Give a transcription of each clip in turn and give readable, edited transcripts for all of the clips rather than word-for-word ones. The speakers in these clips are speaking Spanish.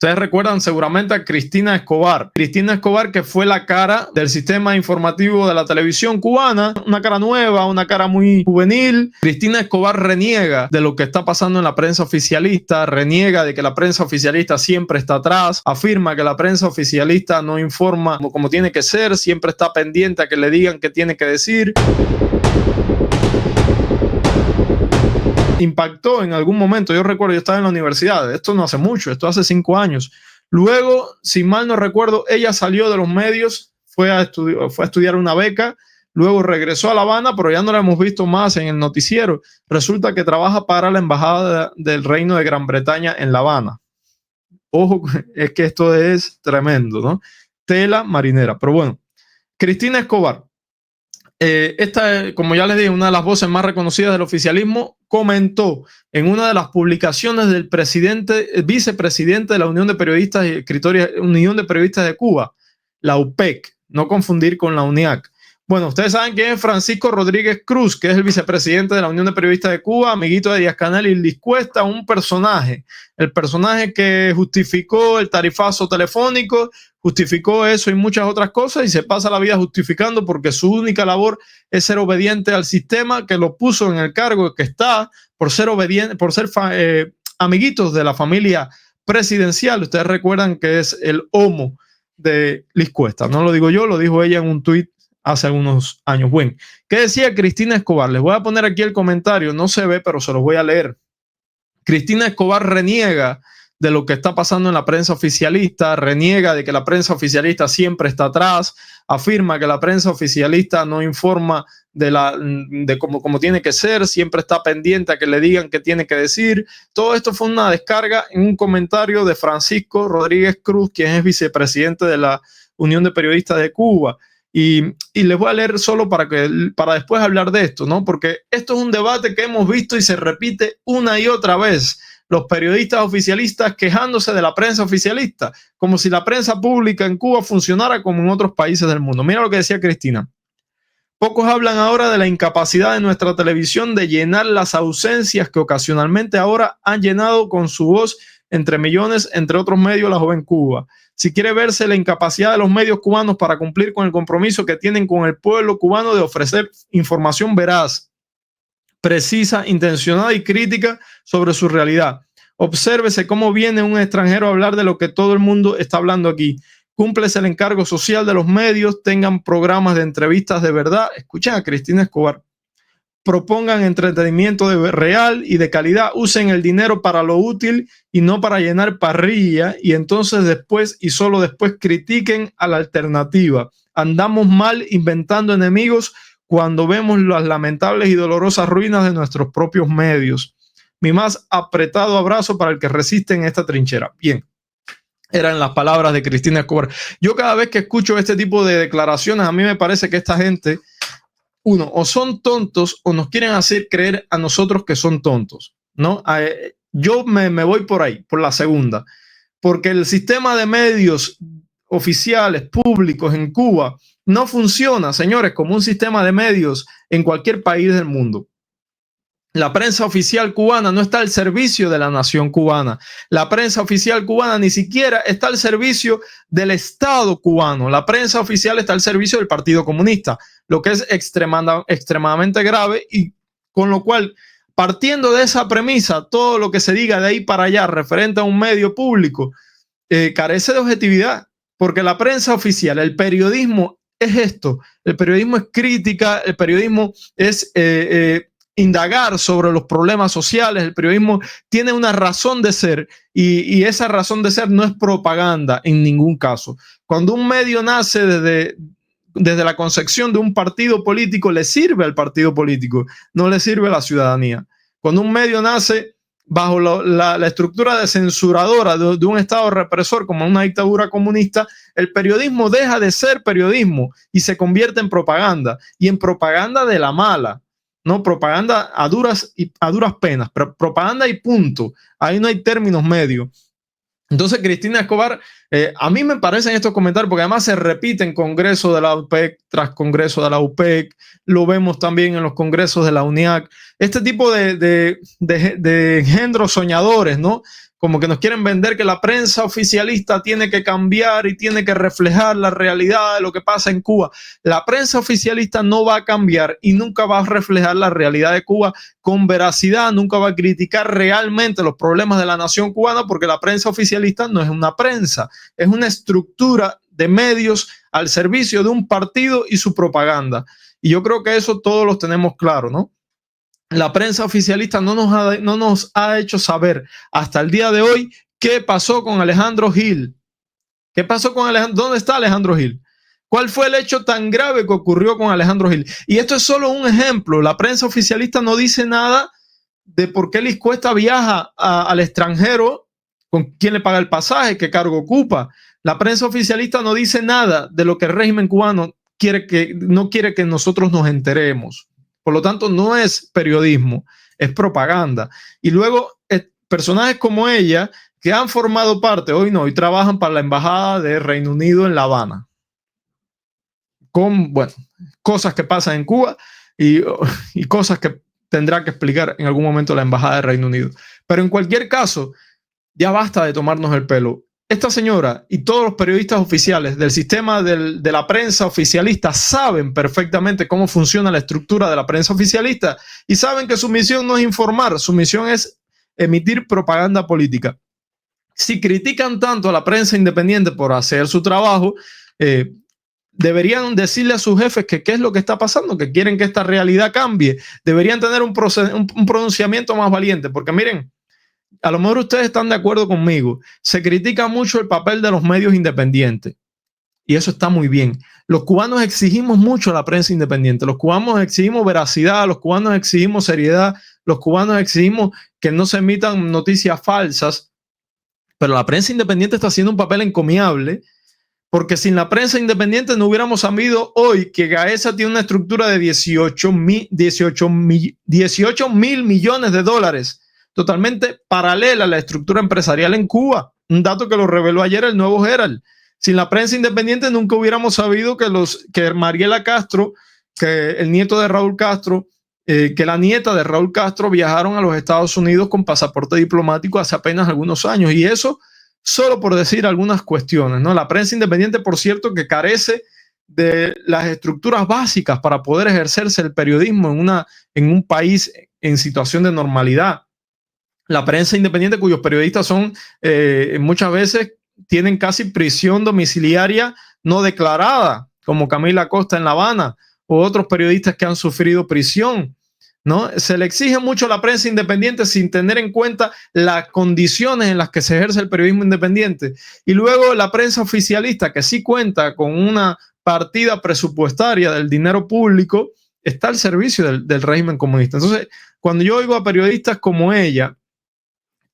Ustedes recuerdan seguramente a Cristina Escobar. Cristina Escobar, que fue la cara del sistema informativo de la televisión cubana, una cara nueva, una cara muy juvenil. Cristina Escobar reniega de lo que está pasando en la prensa oficialista, reniega de que la prensa oficialista siempre está atrás, afirma que la prensa oficialista no informa como tiene que ser, siempre está pendiente a que le digan qué tiene que decir. Impactó en algún momento, yo recuerdo, yo estaba en la universidad, esto no hace mucho, esto hace 5 años. Luego, si mal no recuerdo, ella salió de los medios, fue a estudiar una beca, luego regresó a La Habana, pero ya no la hemos visto más en el noticiero. Resulta que trabaja para la Embajada del Reino de Gran Bretaña en La Habana. Ojo, es que esto es tremendo, ¿no? Tela marinera. Pero bueno, Cristina Escobar. Esta, como ya les dije, una de las voces más reconocidas del oficialismo, comentó en una de las publicaciones del vicepresidente de la Unión de Periodistas y Escritores, Unión de Periodistas de Cuba, la UPEC, no confundir con la UNIAC. Bueno, ustedes saben quién es Francisco Rodríguez Cruz, que es el vicepresidente de la Unión de Periodistas de Cuba, amiguito de Díaz-Canel y Liz Cuesta, un personaje, el personaje que justificó el tarifazo telefónico, justificó eso y muchas otras cosas y se pasa la vida justificando porque su única labor es ser obediente al sistema que lo puso en el cargo que está por ser obediente, por ser amiguitos de la familia presidencial. Ustedes recuerdan que es el homo de Liz Cuesta. No lo digo yo, lo dijo ella en un tuit hace algunos años. Bueno, ¿qué decía Cristina Escobar? Les voy a poner aquí el comentario, no se ve, pero se los voy a leer. Cristina Escobar reniega de lo que está pasando en la prensa oficialista, reniega de que la prensa oficialista siempre está atrás, afirma que la prensa oficialista no informa de cómo tiene que ser, siempre está pendiente a que le digan qué tiene que decir. Todo esto fue una descarga en un comentario de Francisco Rodríguez Cruz, quien es vicepresidente de la Unión de Periodistas de Cuba. Y les voy a leer solo para después hablar de esto, ¿no? Porque esto es un debate que hemos visto y se repite una y otra vez. Los periodistas oficialistas quejándose de la prensa oficialista, como si la prensa pública en Cuba funcionara como en otros países del mundo. Mira lo que decía Cristina. Pocos hablan ahora de la incapacidad de nuestra televisión de llenar las ausencias que ocasionalmente ahora han llenado con su voz entre millones, entre otros medios, la joven Cuba. Si quiere verse la incapacidad de los medios cubanos para cumplir con el compromiso que tienen con el pueblo cubano de ofrecer información veraz, precisa, intencionada y crítica sobre su realidad. Obsérvese cómo viene un extranjero a hablar de lo que todo el mundo está hablando aquí. Cúmplese el encargo social de los medios, tengan programas de entrevistas de verdad. Escuchen a Cristina Escobar. Propongan entretenimiento real y de calidad, usen el dinero para lo útil y no para llenar parrilla, y entonces después y solo después critiquen a la alternativa. Andamos mal inventando enemigos cuando vemos las lamentables y dolorosas ruinas de nuestros propios medios. Mi más apretado abrazo para el que resiste en esta trinchera. Bien, eran las palabras de Cristina Escobar. Yo cada vez que escucho este tipo de declaraciones, a mí me parece que esta gente, uno, o son tontos o nos quieren hacer creer a nosotros que son tontos, ¿no? Yo me voy por ahí, por la segunda, porque el sistema de medios oficiales, públicos en Cuba no funciona, señores, como un sistema de medios en cualquier país del mundo. La prensa oficial cubana no está al servicio de la nación cubana. La prensa oficial cubana ni siquiera está al servicio del Estado cubano. La prensa oficial está al servicio del Partido Comunista, lo que es extremadamente grave, y con lo cual, partiendo de esa premisa, todo lo que se diga de ahí para allá referente a un medio público carece de objetividad, porque la prensa oficial, el periodismo es esto, el periodismo es crítica, el periodismo es indagar sobre los problemas sociales, el periodismo tiene una razón de ser y esa razón de ser no es propaganda en ningún caso. Cuando un medio nace desde la concepción de un partido político, le sirve al partido político, no le sirve a la ciudadanía. Cuando un medio nace bajo la estructura de censuradora de un Estado represor como una dictadura comunista, el periodismo deja de ser periodismo y se convierte en propaganda, y en propaganda de la mala. No, propaganda a duras penas, pero propaganda y punto. Ahí no hay términos medios. Entonces, Cristina Escobar, a mí me parecen estos comentarios, porque además se repiten congresos de la UPEC tras congreso de la UPEC, lo vemos también en los congresos de la UNIAC, este tipo de engendros soñadores, ¿no? como que nos quieren vender que la prensa oficialista tiene que cambiar y tiene que reflejar la realidad de lo que pasa en Cuba. La prensa oficialista no va a cambiar y nunca va a reflejar la realidad de Cuba con veracidad, nunca va a criticar realmente los problemas de la nación cubana, porque la prensa oficialista no es una prensa, es una estructura de medios al servicio de un partido y su propaganda. Y yo creo que eso todos los tenemos claro, ¿no? La prensa oficialista no nos ha hecho saber hasta el día de hoy qué pasó con Alejandro Gil. ¿Qué pasó con Alejandro? ¿Dónde está Alejandro Gil? ¿Cuál fue el hecho tan grave que ocurrió con Alejandro Gil? Y esto es solo un ejemplo. La prensa oficialista no dice nada de por qué Liz Cuesta viaja al extranjero, con quién le paga el pasaje, qué cargo ocupa. La prensa oficialista no dice nada de lo que el régimen cubano no quiere que nosotros nos enteremos. Por lo tanto, no es periodismo, es propaganda. Y luego, personajes como ella, que han formado parte, hoy trabajan para la Embajada de Reino Unido en La Habana, con, bueno, cosas que pasan en Cuba y cosas que tendrá que explicar en algún momento la Embajada de Reino Unido. Pero en cualquier caso, ya basta de tomarnos el pelo. Esta señora y todos los periodistas oficiales del sistema de la prensa oficialista saben perfectamente cómo funciona la estructura de la prensa oficialista y saben que su misión no es informar, su misión es emitir propaganda política. Si critican tanto a la prensa independiente por hacer su trabajo, deberían decirle a sus jefes que qué es lo que está pasando, que quieren que esta realidad cambie. Deberían tener un pronunciamiento más valiente, porque miren, a lo mejor ustedes están de acuerdo conmigo, se critica mucho el papel de los medios independientes y eso está muy bien. Los cubanos exigimos mucho a la prensa independiente, los cubanos exigimos veracidad, los cubanos exigimos seriedad, los cubanos exigimos que no se emitan noticias falsas, pero la prensa independiente está haciendo un papel encomiable, porque sin la prensa independiente no hubiéramos sabido hoy que Gaesa tiene una estructura de 18 mil millones de dólares, totalmente paralela a la estructura empresarial en Cuba. Un dato que lo reveló ayer el Nuevo Herald. Sin la prensa independiente nunca hubiéramos sabido que Mariela Castro, que el nieto de Raúl Castro, que la nieta de Raúl Castro viajaron a los Estados Unidos con pasaporte diplomático hace apenas algunos años. Y eso solo por decir algunas cuestiones, ¿no? La prensa independiente, por cierto, que carece de las estructuras básicas para poder ejercerse el periodismo en un país en situación de normalidad. La prensa independiente, cuyos periodistas son muchas veces tienen casi prisión domiciliaria no declarada, como Camila Costa en La Habana, o otros periodistas que han sufrido prisión, ¿no? Se le exige mucho a la prensa independiente sin tener en cuenta las condiciones en las que se ejerce el periodismo independiente. Y luego la prensa oficialista, que sí cuenta con una partida presupuestaria del dinero público, está al servicio del régimen comunista. Entonces, cuando yo oigo a periodistas como ella,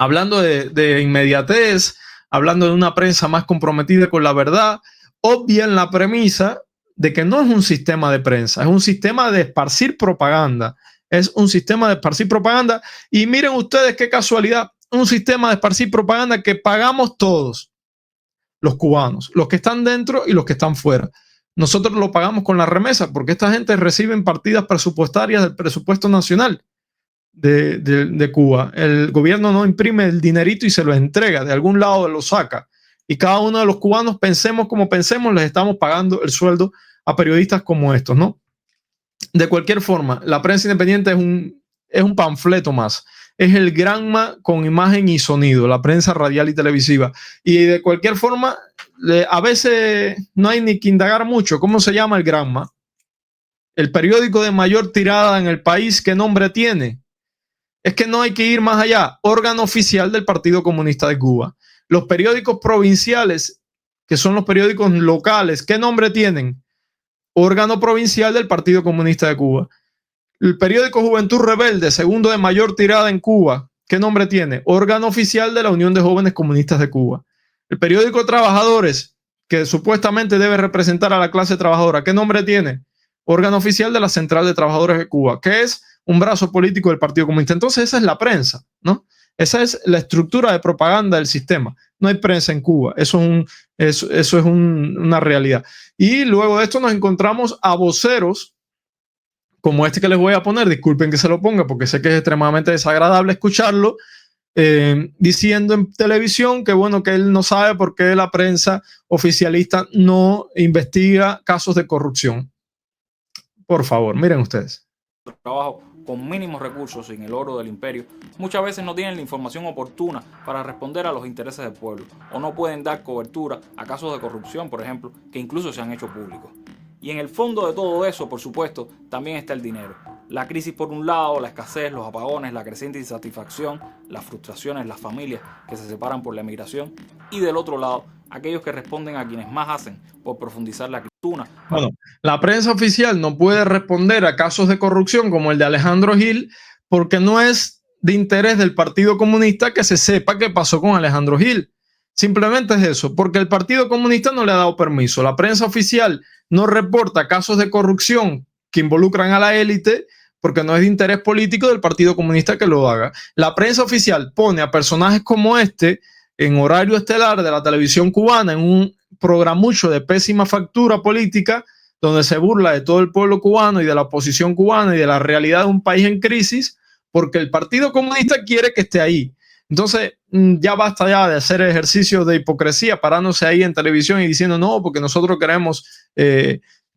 hablando de inmediatez, hablando de una prensa más comprometida con la verdad, obvian la premisa de que no es un sistema de prensa, es un sistema de esparcir propaganda. Es un sistema de esparcir propaganda. Y miren ustedes qué casualidad, un sistema de esparcir propaganda que pagamos todos, los cubanos, los que están dentro y los que están fuera. Nosotros lo pagamos con la remesa, porque esta gente recibe partidas presupuestarias del presupuesto nacional de Cuba. El gobierno no imprime el dinerito y se lo entrega, de algún lado lo saca. Y cada uno de los cubanos, pensemos como pensemos, les estamos pagando el sueldo a periodistas como estos, ¿no? De cualquier forma, la prensa independiente es un panfleto más. Es el Granma con imagen y sonido, la prensa radial y televisiva. Y de cualquier forma, a veces no hay ni que indagar mucho. ¿Cómo se llama el Granma? El periódico de mayor tirada en el país, ¿qué nombre tiene? Es que no hay que ir más allá. Órgano oficial del Partido Comunista de Cuba. Los periódicos provinciales, que son los periódicos locales, ¿qué nombre tienen? Órgano provincial del Partido Comunista de Cuba. El periódico Juventud Rebelde, segundo de mayor tirada en Cuba, ¿qué nombre tiene? Órgano oficial de la Unión de Jóvenes Comunistas de Cuba. El periódico Trabajadores, que supuestamente debe representar a la clase trabajadora, ¿qué nombre tiene? Órgano oficial de la Central de Trabajadores de Cuba, que es un brazo político del Partido Comunista. Entonces esa es la prensa, ¿no? Esa es la estructura de propaganda del sistema. No hay prensa en Cuba. Eso es una realidad. Y luego de esto nos encontramos a voceros como este que les voy a poner. Disculpen que se lo ponga porque sé que es extremadamente desagradable escucharlo, diciendo en televisión que bueno, que él no sabe por qué la prensa oficialista no investiga casos de corrupción. Por favor, miren ustedes. Trabajo con mínimos recursos en el oro del imperio, muchas veces no tienen la información oportuna para responder a los intereses del pueblo, o no pueden dar cobertura a casos de corrupción, por ejemplo, que incluso se han hecho públicos. Y en el fondo de todo eso, por supuesto, también está el dinero. La crisis por un lado, la escasez, los apagones, la creciente insatisfacción, las frustraciones, las familias que se separan por la emigración, y del otro lado, aquellos que responden a quienes más hacen por profundizar la crisis. Bueno, la prensa oficial no puede responder a casos de corrupción como el de Alejandro Gil porque no es de interés del Partido Comunista que se sepa qué pasó con Alejandro Gil. Simplemente es eso, porque el Partido Comunista no le ha dado permiso. La prensa oficial no reporta casos de corrupción que involucran a la élite porque no es de interés político del Partido Comunista que lo haga. La prensa oficial pone a personajes como este en horario estelar de la televisión cubana en un programucho de pésima factura política donde se burla de todo el pueblo cubano y de la oposición cubana y de la realidad de un país en crisis porque el Partido Comunista quiere que esté ahí. Entonces ya basta ya de hacer ejercicios de hipocresía parándose ahí en televisión y diciendo no, porque nosotros queremos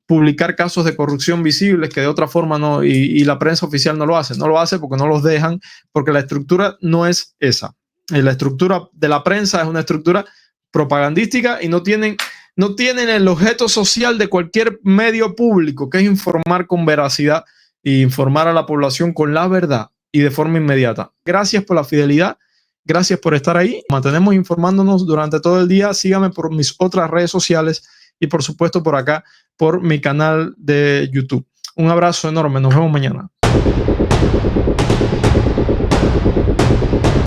publicar casos de corrupción visibles que de otra forma no, y la prensa oficial no lo hace porque no los dejan, porque la estructura no es esa. La estructura de la prensa es una estructura propagandística y no tienen el objeto social de cualquier medio público, que es informar con veracidad e informar a la población con la verdad y de forma inmediata. Gracias por la fidelidad, gracias por estar ahí. Mantenemos informándonos durante todo el día. Síganme por mis otras redes sociales y por supuesto por acá, por mi canal de YouTube. Un abrazo enorme, nos vemos mañana.